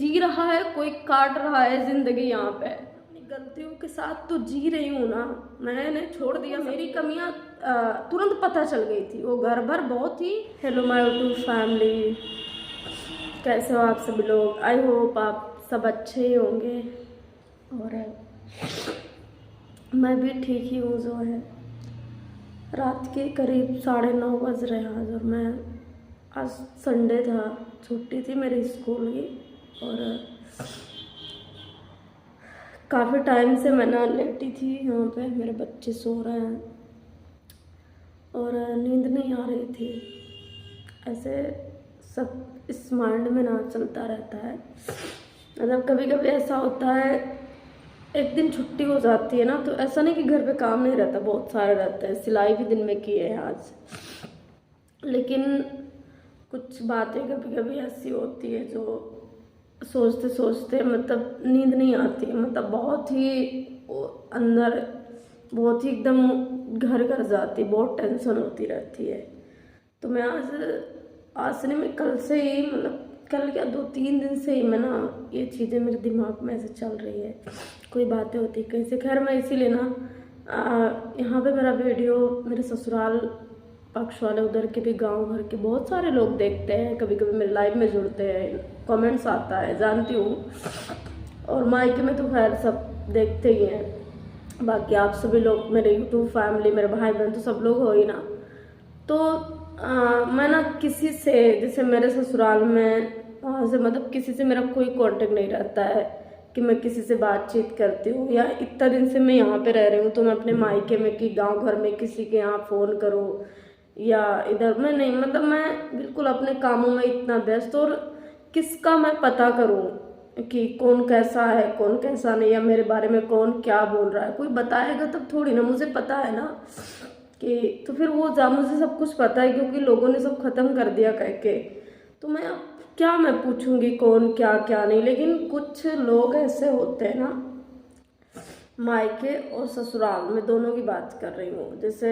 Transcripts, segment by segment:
जी रहा है, कोई काट रहा है जिंदगी यहाँ पे। अपनी गलतियों के साथ तो जी रही हूँ ना, मैंने छोड़ दिया। मेरी कमियाँ तुरंत पता चल गई थी, वो घर भर बहुत ही। हेलो माय यूट्यूब फैमिली, कैसे हो आप सभी लोग? आई होप आप सब अच्छे ही होंगे और मैं भी ठीक ही हूँ। जो है रात के करीब 9:30 बज रहे हैं आज, और मैं आज संडे था, छुट्टी थी मेरे स्कूल की, और काफ़ी टाइम से मैं ना लेटी थी यहाँ पे। मेरे बच्चे सो रहे हैं और नींद नहीं आ रही थी। ऐसे सब इस माइंड में ना चलता रहता है। मतलब कभी कभी ऐसा होता है, एक दिन छुट्टी हो जाती है ना, तो ऐसा नहीं कि घर पे काम नहीं रहता, बहुत सारे रहते हैं। सिलाई भी दिन में किए हैं आज, लेकिन कुछ बातें कभी कभी ऐसी होती है जो सोचते सोचते मतलब नींद नहीं आती है। मतलब बहुत ही अंदर, बहुत ही एकदम घर कर जाती, बहुत टेंशन होती रहती है। तो मैं आज नहीं, मैं कल से ही, मतलब कल क्या 2-3 दिन से ही मैं ना, ये चीज़ें मेरे दिमाग में ऐसे चल रही है, कोई बातें होती कहीं से। खैर मैं इसीलिए ना यहाँ पे मेरा वीडियो मेरे ससुराल पक्ष वाले, उधर के भी, गांव भर के बहुत सारे लोग देखते हैं, कभी कभी मेरे लाइव में जुड़ते हैं, कमेंट्स आता है, जानती हूँ। और मायके में तो खैर सब देखते ही हैं। बाकी आप सभी लोग, मेरे यूट्यूब फैमिली, मेरे भाई बहन, तो सब लोग हो ही ना। तो मैं ना किसी से, जैसे मेरे ससुराल में, वहाँ से मतलब किसी से मेरा कोई कांटेक्ट नहीं रहता है कि मैं किसी से बातचीत करती हूँ, या इतना दिन से मैं यहाँ पे रह रही हूँ तो मैं अपने मायके में कि गांव घर में किसी के यहाँ फ़ोन करूँ या इधर, मैं नहीं। मतलब मैं बिल्कुल अपने कामों में इतना व्यस्त, और किसका मैं पता करूँ कि कौन कैसा है, कौन कैसा नहीं, या मेरे बारे में कौन क्या बोल रहा है। कोई बताएगा तब थोड़ी ना, मुझे पता है ना कि, तो फिर वो मुझे सब कुछ पता है, क्योंकि लोगों ने सब खत्म कर दिया कह के। तो मैं अब क्या मैं पूछूंगी कौन क्या क्या नहीं। लेकिन कुछ लोग ऐसे होते हैं ना, मायके और ससुराल में दोनों की बात कर रही हूँ। जैसे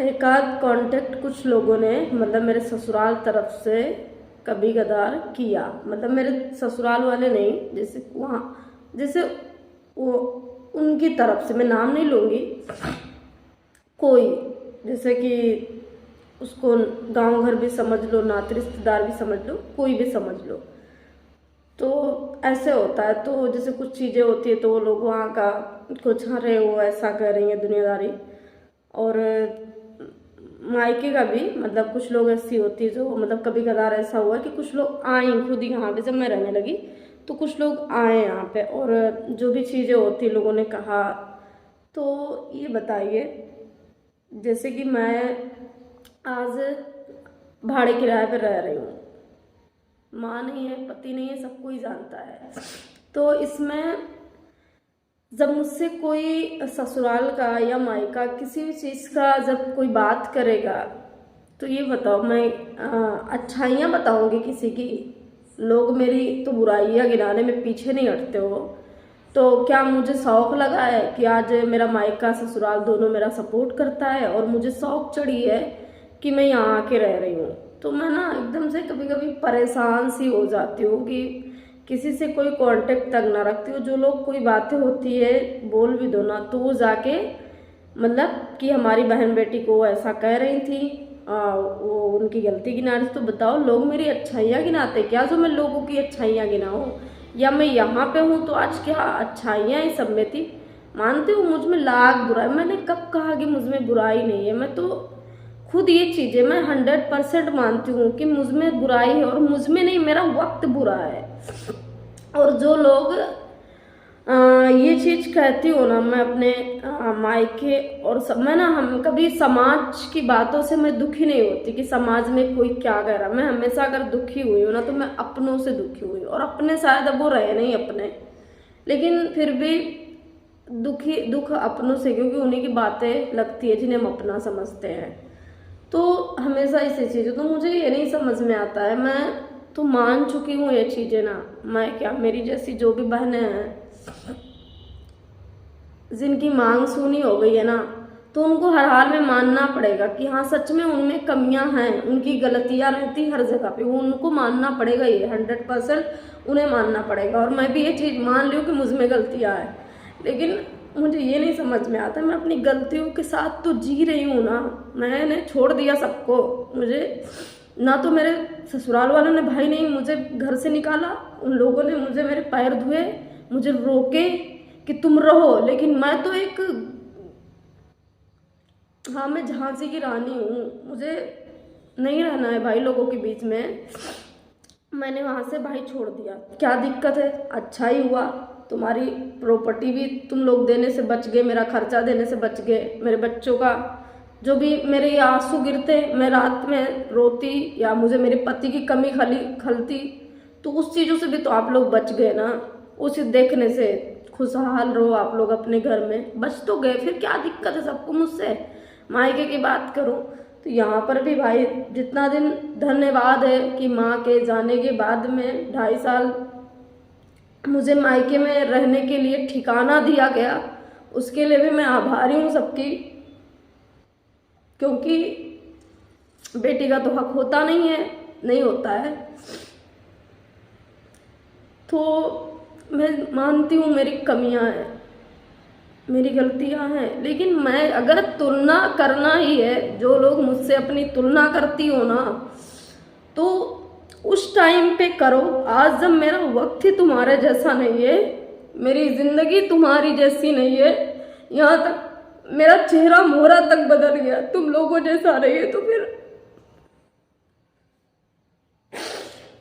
एक आध कांटेक्ट कुछ लोगों ने, मतलब मेरे ससुराल तरफ से कभी कदार किया, मतलब मेरे ससुराल वाले नहीं, जैसे वहाँ, जैसे वो उनकी तरफ से, मैं नाम नहीं लूँगी, कोई, जैसे कि उसको गांव घर भी समझ लो, नाते रिश्तेदार भी समझ लो, कोई भी समझ लो। तो ऐसे होता है। तो जैसे कुछ चीज़ें होती है तो वो लोग वहाँ का कुछ, अरे वो ऐसा कर रही है दुनियादारी। और मायके का भी, मतलब कुछ लोग ऐसी होती है जो, मतलब कभी कदार ऐसा हुआ कि कुछ लोग आए खुद ही यहाँ पे, जब मैं रहने लगी तो कुछ लोग आए यहाँ पे, और जो भी चीज़ें होती लोगों ने कहा। तो ये बताइए, जैसे कि मैं आज भाड़े किराए पर रह रही हूँ, माँ नहीं है, पति नहीं है, सब कोई जानता है। तो इसमें जब मुझसे कोई ससुराल का या मायका किसी भी चीज़ का जब कोई बात करेगा, तो ये बताओ, मैं अच्छाइयाँ बताऊँगी किसी की? लोग मेरी तो बुराइयाँ गिनाने में पीछे नहीं हटते हो। तो क्या मुझे शौक लगा है कि आज मेरा मायका ससुराल दोनों मेरा सपोर्ट करता है, और मुझे शौक चढ़ी है कि मैं यहाँ आके रह रही हूँ। तो मैं ना एकदम से कभी कभी परेशान सी हो जाती हूँ कि किसी से कोई कांटेक्ट तक ना रखती हूँ। जो लोग कोई बातें होती है बोल भी दो ना, तो वो जाके, मतलब कि हमारी बहन बेटी को ऐसा कह रही थी, वो उनकी गलती गिना रही। तो बताओ, लोग मेरी अच्छाइयाँ गिनाते क्या, जो मैं लोगों की अच्छाइयाँ गिनाऊँ? या मैं यहाँ पे हूँ तो आज क्या अच्छाइयाँ ही सब में थी? मानती हूँ मुझ में लाख बुराई, मैंने कब कहा कि मुझ में बुराई नहीं है? मैं तो खुद ये चीज़ें मैं 100% मानती हूँ कि मुझ में बुराई है, और मुझ में नहीं, मेरा वक्त बुरा है। और जो लोग ये चीज़ कहती हूँ ना, मैं अपने मायके और सब, मैं ना, हम कभी समाज की बातों से मैं दुखी नहीं होती कि समाज में कोई क्या कह रहा। मैं हमेशा अगर दुखी हुई हूँ ना, तो मैं अपनों से दुखी हुई, और अपने शायद अब वो रहे नहीं अपने, लेकिन फिर भी दुख अपनों से, क्योंकि उन्हीं की बातें लगती है जिन्हें हम अपना समझते हैं। तो हमेशा इसी चीज़ें, तो मुझे ये नहीं समझ में आता है। मैं तो मान चुकी हूँ ये चीज़ें ना, मैं क्या, मेरी जैसी जो भी बहनें हैं जिनकी मांग सूनी हो गई है ना, तो उनको हर हाल में मानना पड़ेगा कि हाँ सच में उनमें कमियां हैं, उनकी गलतियां रहती हर जगह पे, वो उनको मानना पड़ेगा, ये 100% उन्हें मानना पड़ेगा। और मैं भी ये चीज़ मान ली हूँ कि मुझ में गलतियाँ हैं, लेकिन मुझे ये नहीं समझ में आता, मैं अपनी गलतियों के साथ तो जी रही हूँ ना। मैंने छोड़ दिया सबको, मुझे ना तो मेरे ससुराल वालों ने भाई नहीं मुझे घर से निकाला, उन लोगों ने मुझे मेरे पैर धुए, मुझे रोके कि तुम रहो, लेकिन मैं तो एक, हाँ मैं झांसी की रानी हूँ, मुझे नहीं रहना है भाई लोगों के बीच में। मैंने वहाँ से भाई छोड़ दिया, क्या दिक्कत है, अच्छा ही हुआ, तुम्हारी प्रॉपर्टी भी तुम लोग देने से बच गए, मेरा खर्चा देने से बच गए, मेरे बच्चों का जो भी मेरे आंसू गिरते, मैं रात में रोती या मुझे मेरे पति की कमी खलती, तो उस चीज़ों से भी तो आप लोग बच गए ना। उसे देखने से खुशहाल रहो आप लोग अपने घर में, बच तो गए, फिर क्या दिक्कत है सबको मुझसे। मायके की बात करूं तो यहाँ पर भी भाई जितना दिन धन्यवाद है कि माँ के जाने के बाद में 2.5 साल मुझे मायके में रहने के लिए ठिकाना दिया गया, उसके लिए भी मैं आभारी हूँ सबकी, क्योंकि बेटी का तो हक होता नहीं है, नहीं होता है। तो मैं मानती हूँ मेरी कमियां हैं, मेरी गलतियां हैं, लेकिन मैं अगर तुलना करना ही है, जो लोग मुझसे अपनी तुलना करती हो ना, तो उस टाइम पे करो। आज जब मेरा वक्त ही तुम्हारे जैसा नहीं है, मेरी जिंदगी तुम्हारी जैसी नहीं है, यहाँ तक मेरा चेहरा मोहरा तक बदल गया, तुम लोगों जैसा नहीं है, तो फिर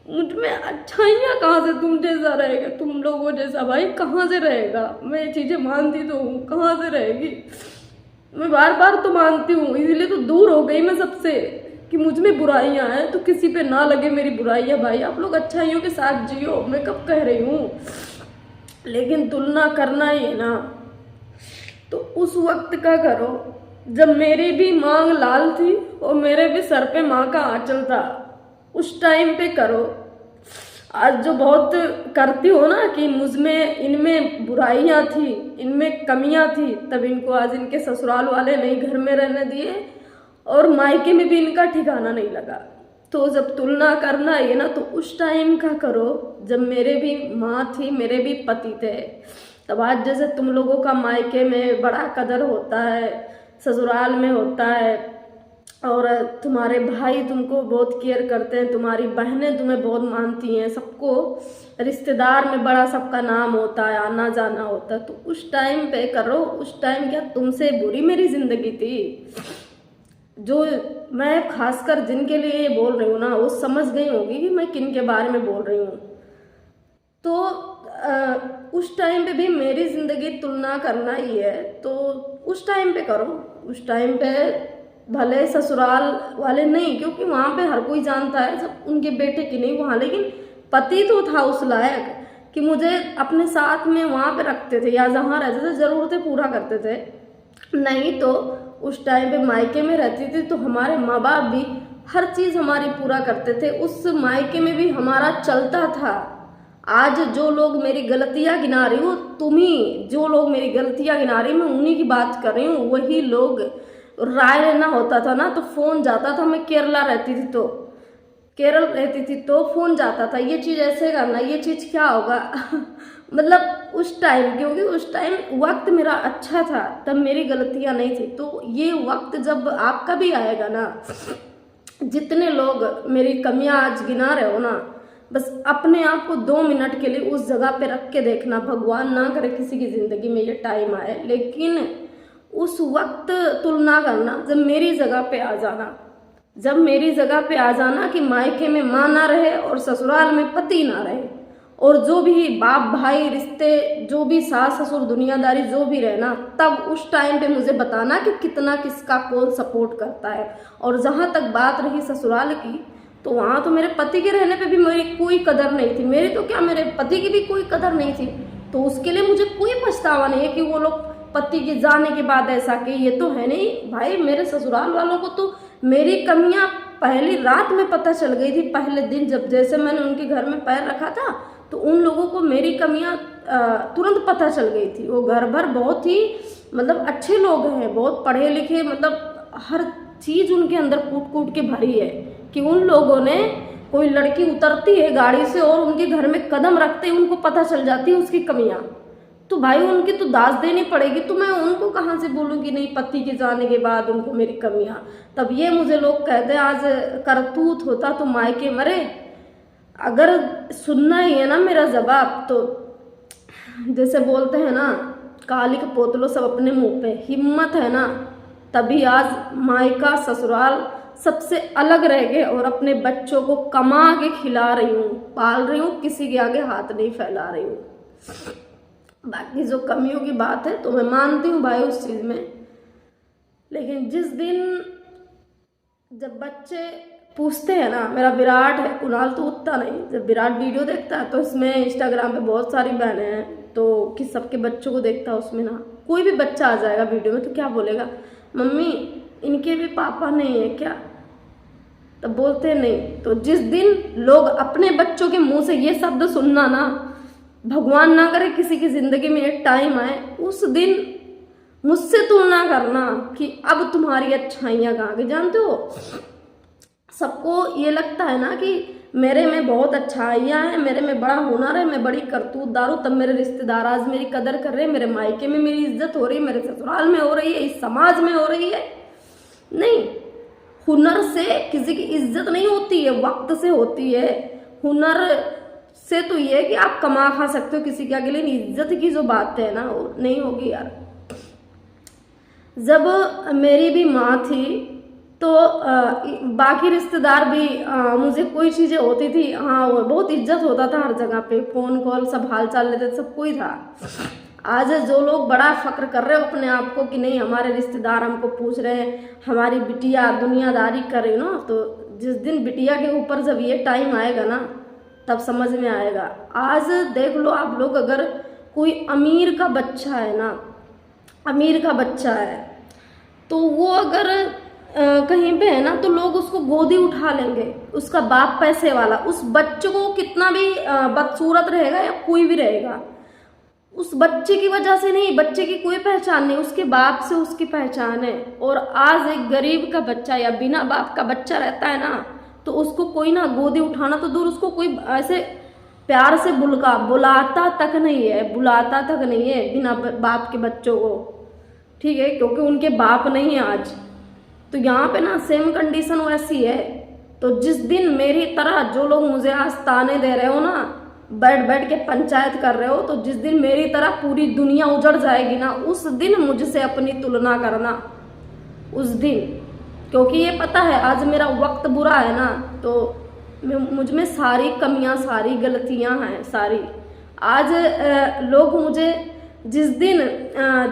मुझ में अच्छाइयाँ कहाँ से तुम जैसा रहेगा, तुम लोगों जैसा भाई कहाँ से रहेगा। मैं ये चीज़ें मानती तो हूँ, कहाँ से रहेगी, मैं बार बार तो मानती हूँ, इसीलिए तो दूर हो गई मैं सबसे कि मुझ में बुराइयाँ हैं तो किसी पे ना लगे मेरी बुराइयाँ। भाई आप लोग अच्छाइयों के साथ जियो, मैं कब कह रही हूँ, लेकिन तुलना करना ही है ना तो उस वक्त का करो जब मेरी भी मांग लाल थी और मेरे भी सर पे माँ का आंचल था, उस टाइम पे करो। आज जो बहुत करती हो ना कि मुझमें इनमें बुराइयां थी, इनमें कमियां थी, तब इनको आज इनके ससुराल वाले नहीं घर में रहने दिए और मायके में भी इनका ठिकाना नहीं लगा। तो जब तुलना करना है ना तो उस टाइम का करो जब मेरे भी माँ थी, मेरे भी पति थे। तब आज जैसे तुम लोगों का मायके में बड़ा कदर होता है, ससुराल में होता है, और तुम्हारे भाई तुमको बहुत केयर करते हैं, तुम्हारी बहनें तुम्हें बहुत मानती हैं, सबको रिश्तेदार में बड़ा सबका नाम होता है, आना जाना होता है, तो उस टाइम पे करो। उस टाइम क्या तुमसे बुरी मेरी जिंदगी थी? जो मैं खासकर जिनके लिए ये बोल रही हूँ ना वो समझ गई होगी कि मैं किन के बारे में बोल रही हूँ। तो उस टाइम पे भी मेरी ज़िंदगी तुलना करना ही है तो उस टाइम पे करो। उस टाइम पे भले ससुराल वाले नहीं, क्योंकि वहाँ पे हर कोई जानता है सब उनके बेटे की नहीं वहाँ, लेकिन पति तो था उस लायक कि मुझे अपने साथ में वहाँ पे रखते थे या जहाँ रहते थे ज़रूरतें पूरा करते थे। नहीं तो उस टाइम पे मायके में रहती थी तो हमारे माँ बाप भी हर चीज़ हमारी पूरा करते थे, उस मायके में भी हमारा चलता था। आज जो लोग मेरी गलतियां गिना रही हूँ, तुम ही जो लोग मेरी गलतियां गिना रही, मैं उन्हीं की बात कर रही हूँ। वही लोग, राय लेना होता था ना तो फोन जाता था, मैं केरल रहती थी तो फोन जाता था, ये चीज़ ऐसे करना, ये चीज़ क्या होगा मतलब उस टाइम, क्योंकि उस टाइम वक्त मेरा अच्छा था, तब मेरी गलतियां नहीं थी। तो ये वक्त जब आपका भी आएगा ना, जितने लोग मेरी कमियां आज गिना रहे हो ना, बस अपने आप को 2 मिनट के लिए उस जगह पे रख के देखना। भगवान ना करे किसी की ज़िंदगी में ये टाइम आए, लेकिन उस वक्त तुलना करना जब मेरी जगह पे आ जाना, जब मेरी जगह पे आ जाना कि मायके में माँ ना रहे और ससुराल में पति ना रहे, और जो भी बाप भाई रिश्ते, जो भी सास ससुर दुनियादारी जो भी रहे ना, तब उस टाइम पे मुझे बताना कि कितना किसका कौन सपोर्ट करता है। और जहाँ तक बात रही ससुराल की, तो वहाँ तो मेरे पति के रहने पे भी मेरी कोई कदर नहीं थी, मेरी तो क्या मेरे पति की भी कोई कदर नहीं थी। तो उसके लिए मुझे कोई पछतावा नहीं है कि वो लोग पति के जाने के बाद ऐसा कि ये तो है नहीं। भाई मेरे ससुराल वालों को तो मेरी कमियां पहली रात में पता चल गई थी, पहले दिन जब जैसे मैंने उनके घर में पैर रखा था तो उन लोगों को मेरी कमियां तुरंत पता चल गई थी। वो घर भर बहुत ही मतलब अच्छे लोग हैं, बहुत पढ़े लिखे, मतलब हर चीज उनके अंदर कूट कूट के भरी है कि उन लोगों ने, कोई लड़की उतरती है गाड़ी से और उनके घर में कदम रखते ही उनको पता चल जाती है उसकी कमियां, तो भाई उनकी तो दाज देनी पड़ेगी। तो मैं उनको कहाँ से बोलूँगी नहीं, पति के जाने के बाद उनको मेरी कमियां। तब ये मुझे लोग कहते हैं आज करतूत होता तो मायके मरे। अगर सुनना ही है ना मेरा जवाब, तो जैसे बोलते हैं ना, काली के पोतलो सब अपने मुंह पे, हिम्मत है ना तभी आज मायका ससुराल सबसे अलग रह गए और अपने बच्चों को कमा के खिला रही हूँ, पाल रही हूँ, किसी के आगे हाथ नहीं फैला रही हूँ। बाकी जो कमियों की बात है तो मैं मानती हूँ भाई उस चीज में, लेकिन जिस दिन जब बच्चे पूछते हैं ना, मेरा विराट है, कुणाल तो उतना नहीं, जब विराट वीडियो देखता है तो इसमें इंस्टाग्राम पे बहुत सारी बहनें हैं तो कि सबके बच्चों को देखता है, उसमें ना कोई भी बच्चा आ जाएगा वीडियो में तो क्या बोलेगा, मम्मी इनके भी पापा नहीं है क्या? तब बोलते हैं नहीं। तो जिस दिन लोग अपने बच्चों के मुंह से ये शब्द सुनना ना, भगवान ना करे किसी की जिंदगी में एक टाइम आए, उस दिन मुझसे तुलना करना कि अब तुम्हारी अच्छाइयाँ कहाँ गई। जानते हो सबको ये लगता है ना कि मेरे में बहुत अच्छाइयाँ हैं, मेरे में बड़ा हुनर है, मैं बड़ी करतूतदार हूँ, तब मेरे रिश्तेदार आज मेरी कदर कर रहे हैं, मेरे मायके में मेरी इज्जत हो रही है, मेरे ससुराल में हो रही है, इस समाज में हो रही है। नहीं, हुनर से किसी की इज्जत नहीं होती है, वक्त से होती है। हुनर से तो ये है कि आप कमा खा सकते हो किसी के आगे, लेकिन इज्जत की जो बात है ना वो नहीं होगी यार। जब मेरी भी माँ थी तो बाकी रिश्तेदार भी मुझे कोई चीज़ें होती थी, हाँ वो बहुत इज्जत होता था हर जगह पे, फोन कॉल सब हाल चाल लेते, सब कोई था। आज जो लोग बड़ा फक्र कर रहे हो अपने आप को कि नहीं हमारे रिश्तेदार हमको पूछ रहे हैं, हमारी बिटिया दुनियादारी कर रही ना, तो जिस दिन बिटिया के ऊपर जब ये टाइम आएगा ना तब समझ में आएगा। आज देख लो आप लोग, अगर कोई अमीर का बच्चा है ना, अमीर का बच्चा है तो वो अगर कहीं पे है ना तो लोग उसको गोदी उठा लेंगे, उसका बाप पैसे वाला, उस बच्चे को कितना भी बदसूरत रहेगा या कोई भी रहेगा, उस बच्चे की वजह से नहीं, बच्चे की कोई पहचान नहीं, उसके बाप से उसकी पहचान है। और आज एक गरीब का बच्चा या बिना बाप का बच्चा रहता है ना तो उसको कोई ना गोदी उठाना तो दूर, उसको कोई ऐसे प्यार से बुलाता तक नहीं है, बुलाता तक नहीं है बिना बाप के बच्चों को, ठीक है, क्योंकि उनके बाप नहीं है आज। तो यहाँ पे ना सेम कंडीशन वैसी है। तो जिस दिन मेरी तरह जो लोग मुझे आज ताने दे रहे हो ना, बैठ बैठ के पंचायत कर रहे हो, तो जिस दिन मेरी तरह पूरी दुनिया उजड़ जाएगी ना, उस दिन मुझसे अपनी तुलना करना, उस दिन। क्योंकि ये पता है आज मेरा वक्त बुरा है ना, तो मुझ में सारी कमियां, सारी गलतियां हैं सारी। आज लोग मुझे जिस दिन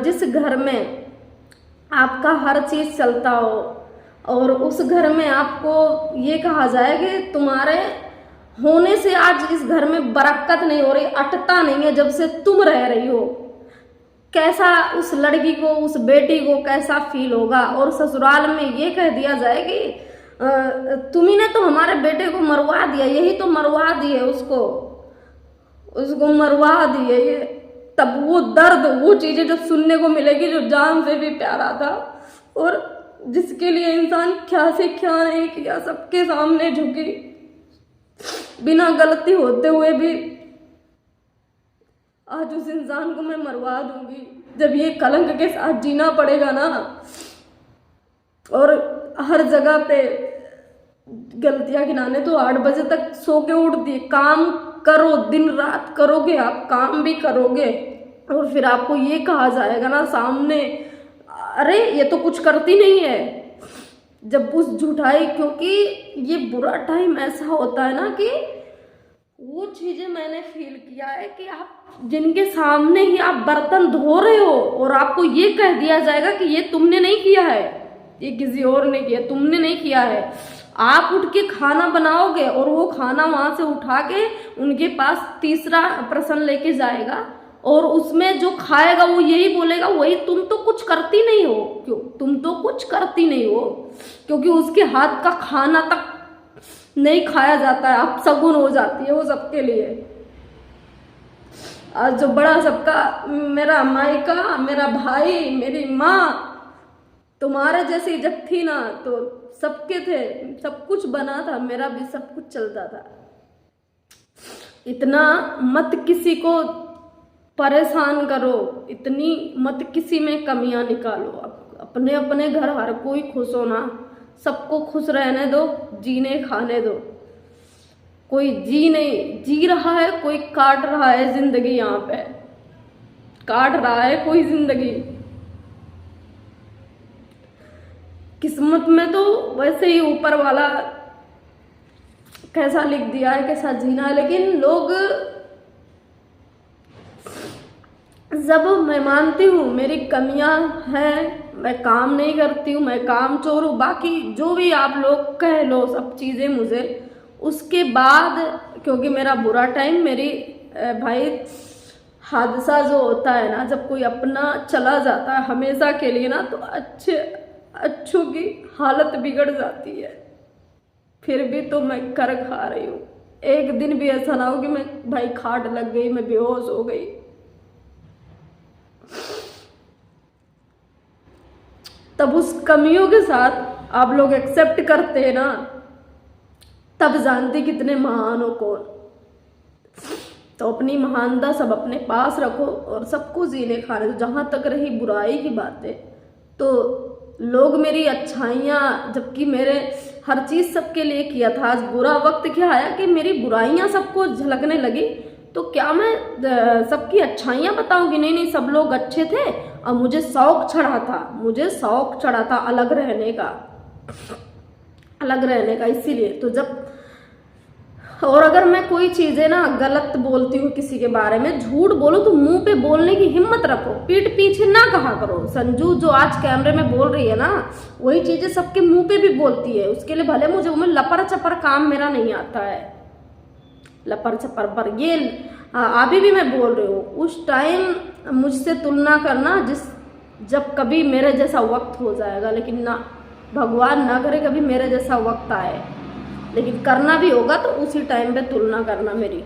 जिस घर में आपका हर चीज चलता हो और उस घर में आपको ये कहा जाए कि तुम्हारे होने से आज इस घर में बरकत नहीं हो रही, अटता नहीं है जब से तुम रह रही हो, कैसा उस लड़की को, उस बेटी को कैसा फील होगा। और ससुराल में ये कह दिया जाए कि तुम्ही ने तो हमारे बेटे को मरवा दिया, यही तो मरवा दिए उसको मरवा दिए ये। तब वो दर्द, वो चीजें जब सुनने को मिलेगी जो जान से भी प्यारा था और जिसके लिए इंसान क्या से क्या नहीं किया, सबके सामने झुकी बिना गलती होते हुए भी, आज उस इंसान को मैं मरवा दूंगी। जब ये कलंक के साथ जीना पड़ेगा ना, और हर जगह पे गलतियां गिनाने, तो 8 बजे तक सो के उठती, काम करो, दिन रात करोगे, आप काम भी करोगे और फिर आपको ये कहा जाएगा ना सामने, अरे ये तो कुछ करती नहीं है, जब उस झूठाई। क्योंकि ये बुरा टाइम ऐसा होता है ना कि वो चीजें मैंने फील किया है कि आप जिनके सामने ही आप बर्तन धो रहे हो और आपको ये कह दिया जाएगा कि ये तुमने नहीं किया है, ये किसी और ने किया, तुमने नहीं किया है। आप उठ के खाना बनाओगे और वो खाना वहां से उठा के उनके पास तीसरा प्रश्न लेके जाएगा और उसमें जो खाएगा वो यही बोलेगा, वही तुम तो कुछ करती नहीं हो। क्यों तुम तो कुछ करती नहीं हो? क्योंकि उसके हाथ का खाना तक नहीं खाया जाता है, आप शगुन हो जाती है वो सबके लिए। आज जो बड़ा सबका, मेरा मायका, मेरा भाई, मेरी माँ, तुम्हारे जैसी जब थी ना तो सबके थे, सब कुछ बना था, मेरा भी सब कुछ चलता था। इतना मत किसी को परेशान करो, इतनी मत किसी में कमियां निकालो। अपने अपने घर हर कोई खुश हो ना, सबको खुश रहने दो, जीने खाने दो। कोई जी रहा है, कोई काट रहा है जिंदगी, यहाँ पे काट रहा है कोई जिंदगी। किस्मत में तो वैसे ही ऊपर वाला कैसा लिख दिया है, कैसा जीना है, लेकिन लोग, जब मैं मानती हूँ मेरी कमियां हैं, मैं काम नहीं करती हूँ, मैं काम चोर हूँ, बाकी जो भी आप लोग कह लो सब चीज़ें मुझे, उसके बाद क्योंकि मेरा बुरा टाइम, मेरी भाई हादसा जो होता है ना, जब कोई अपना चला जाता है हमेशा के लिए ना, तो अच्छों की हालत बिगड़ जाती है। फिर भी तो मैं कर खा रही हूँ। एक दिन भी ऐसा ना हो कि मैं भाई खाट लग गई, मैं बेहोश हो गई। तब उस कमियों के साथ आप लोग एक्सेप्ट करते हैं ना, तब जानते कितने महान हो कौन। तो अपनी महानता सब अपने पास रखो और सबको जीने खाने दो। जहां तक रही बुराई की बातें, तो लोग मेरी अच्छाइयाँ, जबकि मेरे हर चीज़ सबके लिए किया था, आज बुरा वक्त क्या आया कि मेरी बुराइयाँ सबको झलकने लगी, तो क्या मैं सबकी अच्छाइयाँ बताऊंगी? नहीं नहीं, सब लोग अच्छे थे और मुझे शौक चढ़ा था अलग रहने का, इसीलिए। तो जब, और अगर मैं कोई चीज़ें ना गलत बोलती हूँ किसी के बारे में, झूठ बोलो, तो मुंह पे बोलने की हिम्मत रखो, पीठ पीछे ना कहा करो। संजू जो आज कैमरे में बोल रही है ना, वही चीज़ें सबके मुंह पे भी बोलती है। उसके लिए भले मुझे मैं लपर चपर काम मेरा नहीं आता है, लपर चपर पर ये अभी भी मैं बोल रही हूँ। उस टाइम मुझसे तुलना करना जब कभी मेरे जैसा वक्त हो जाएगा, लेकिन ना, भगवान ना करे कभी मेरे जैसा वक्त आए, लेकिन करना भी होगा तो उसी टाइम पे तुलना करना मेरी।